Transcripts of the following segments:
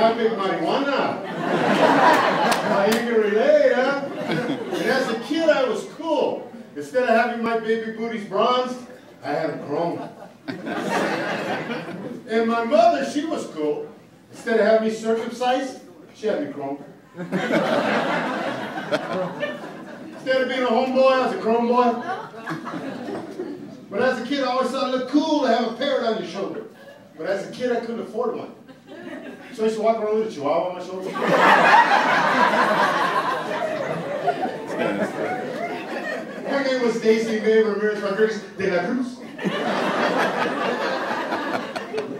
not big marijuana. You can relate, huh? And as a kid, I was cool. Instead of having my baby booties bronzed, I had them chrome. And my mother, she was cool. Instead of having me circumcised, she had me chrome. Instead of being a homeboy, I was a chrome boy. But as a kid, I always thought it looked cool to have a parrot on your shoulder. But as a kid, I couldn't afford one. So I used to walk around with a chihuahua on my shoulder. Her name was Daisy Mae Ramirez Rodriguez de la Cruz.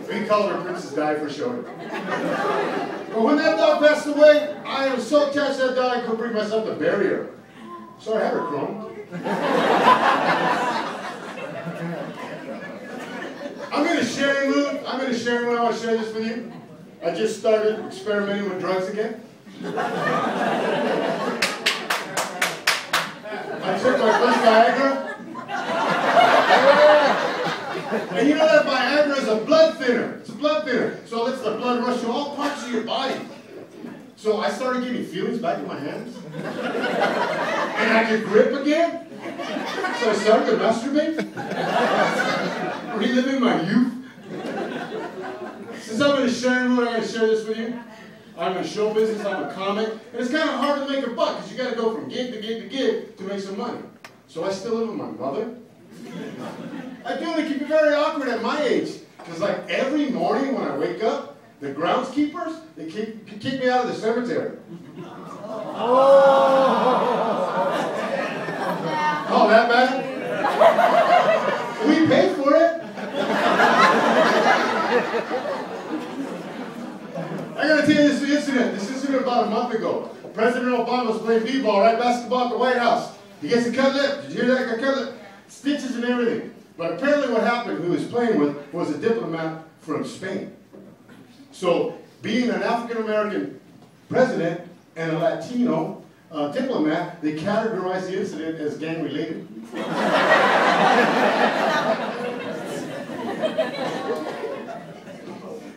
We called her Princess Di for short. But when that dog passed away, I was so attached to that dog I couldn't bring myself to bury her. So I had her chrome. I'm in a sharing mood. I want to share this with you. I just started experimenting with drugs again. I took my first Viagra. And you know that Viagra is a blood thinner. It's a blood thinner. So it lets the blood rush to all parts of your body. So I started getting feelings back in my hands. And I could grip again. So I started to masturbate. Reliving my youth. Since I'm in a sharing mood, I'm going to share this with you. I'm in show business, I'm a comic, and it's kind of hard to make a buck because you got to go from gig to gig to gig to make some money. So I still live with my mother. I do, and it can be very awkward at my age because like every morning when I wake up, the groundskeepers, they kick me out of the cemetery. Oh, that bad? We paid for it. I gotta tell you this incident. This incident about a month ago. President Obama was playing b-ball, right? Basketball at the White House. He gets a cut lip. Did you hear that? He got cut lip. Stitches and everything. But apparently what happened, who he was playing with, was a diplomat from Spain. So, being an African-American president and a Latino diplomat, they categorized the incident as gang-related.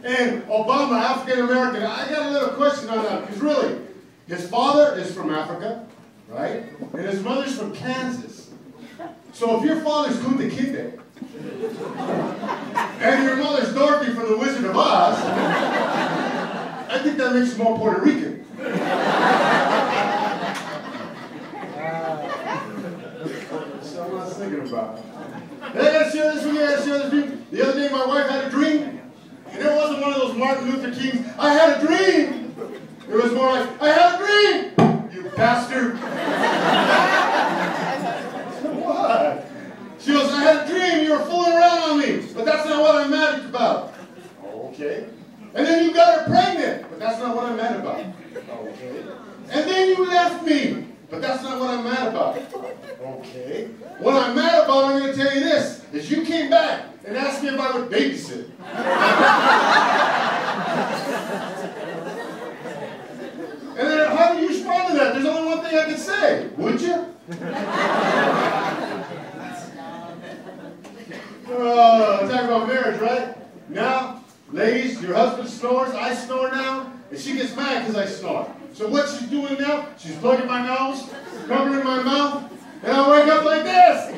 And Obama, African-American, I got a little question on that, because really, his father is from Africa, right? And his mother's from Kansas. So if your father's Kunta Kinte, and your mother's Dorothy from The Wizard of Oz, I think that makes you more Puerto Rican. So I'm not thinking about it. And I gotta share this with you, The other day my wife had a dream. And it wasn't one of those Martin Luther Kings, I had a dream. It was more like, I had a dream, you bastard. What? She goes, I had a dream, you were fooling around on me, but that's not what I'm mad about. Okay. And then you got her pregnant, but that's not what I'm mad about. Okay. And then you left me, but that's not what I'm mad about. Okay. What I'm mad about, I'm going to tell you this, is you came back and asked me if I would babysit. And then how do you respond to that? There's only one thing I can say. Would you? Talking about marriage, right? Now, ladies, your husband snores, I snore now, and she gets mad because I snore. So what she's doing now, she's plugging my nose, covering my mouth, and I wake up like this.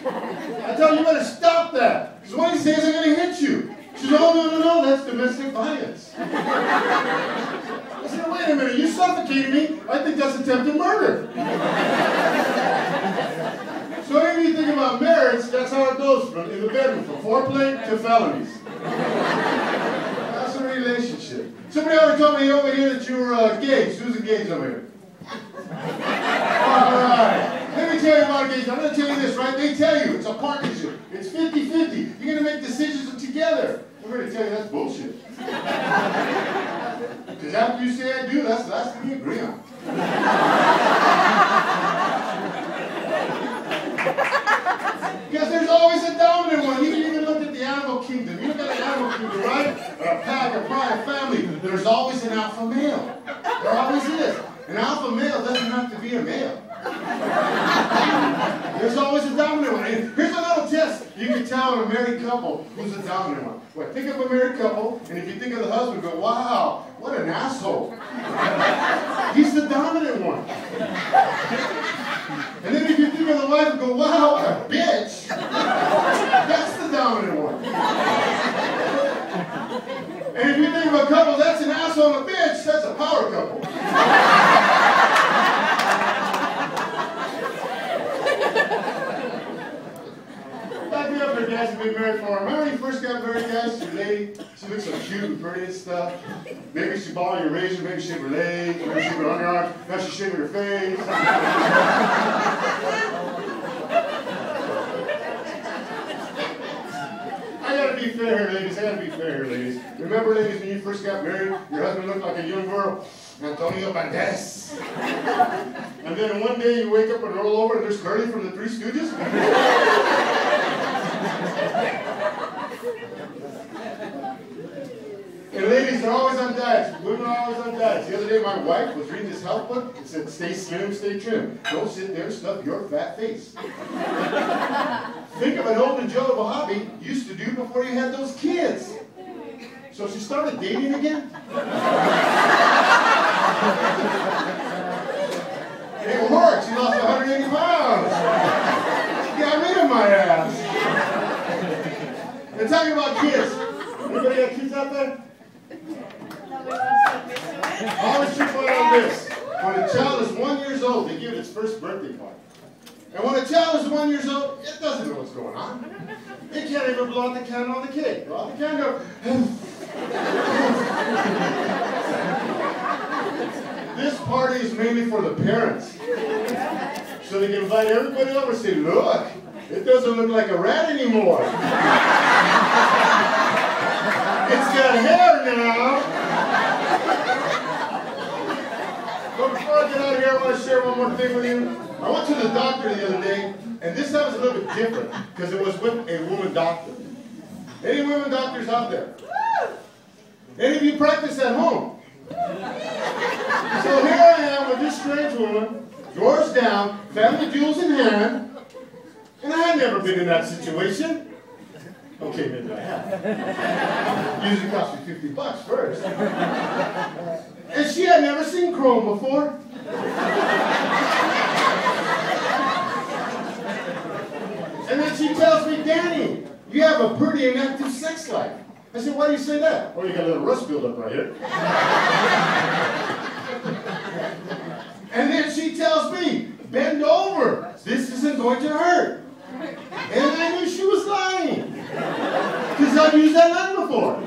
I tell her, you better stop that. Because one of these days I'm going to hit you. She said, oh, no, that's domestic violence. I said, wait a minute, you suffocated me. I think that's attempted murder. So whenever you think about marriage, that's how it goes in the bedroom, from foreplay to felonies. That's a relationship. Somebody already told me over here that you were engaged. Who's engaged over here? All right. Let me tell you about engagement. I'm going to tell you this, right? They tell you it's a partnership. It's 50-50. You're going to make decisions together. I'm going to tell you that's bullshit. Because after you say I do, that's the last thing you agree on. Because there's always a dominant one. You can even look at the animal kingdom. You look at the animal kingdom, right? A pack, a pride, a family. There's always an alpha male. There always is. An alpha male doesn't have to be a male. There's always a dominant one. And here's a little test. You can tell in a married couple who's a dominant one. Well, think of a married couple, and if you think of the husband, go, go, wow, what an asshole. He's the dominant one. And then if you think of the wife and go, wow, what a bitch. That's the dominant one. And if you think of a couple, that's an asshole and a bitch, that's a power couple. Back me up there, guys, have been married for her. Remember when you first got married, guys? Your lady, she looks so cute and pretty and stuff. Maybe she borrowed your razor, maybe she shaved her legs, maybe she shaved her underarms, now she's shaving her face. I gotta be fair here, ladies. I gotta be fair here, ladies. Remember, ladies, when you first got married, your husband looked like a young girl, Antonio Banderas. And then one day you wake up and roll over and there's Curly from the Three Stooges. And ladies are always on diets. Women are always on diets. The other day my wife was reading this health book. It said, stay slim, stay trim. Don't sit there and stuff your fat face. Think of an old enjoyable hobby you used to do before you had those kids. So she started dating again. It worked. She lost 180 pounds. Got rid of my ass. And talking about kids. Anybody got kids out there? Always keep on this. When a child is 1 year old, they give it its first birthday party. And when a child is 1 year old, it doesn't know what's going on. It can't even blow out the candle on the cake. Blow out the candle. This party is mainly for the parents. So they can invite everybody over and say, look, it doesn't look like a rat anymore. It's got hair now. But before I get out of here, I want to share one more thing with you. I went to the doctor the other day, and this time was a little bit different, because it was with a woman doctor. Any women doctors out there? Any of you practice at home? So here I am with this strange woman, drawers down, family jewels in hand, and I had never been in that situation. Okay, maybe I have. Usually cost me $50 first. And she had never seen chrome before. And then she tells me, Danny, you have a pretty and active sex life. I said, why do you say that? Oh, you got a little rust buildup right here. And then she tells me, bend over. This isn't going to hurt. And I knew she was lying. Because I've used that line before.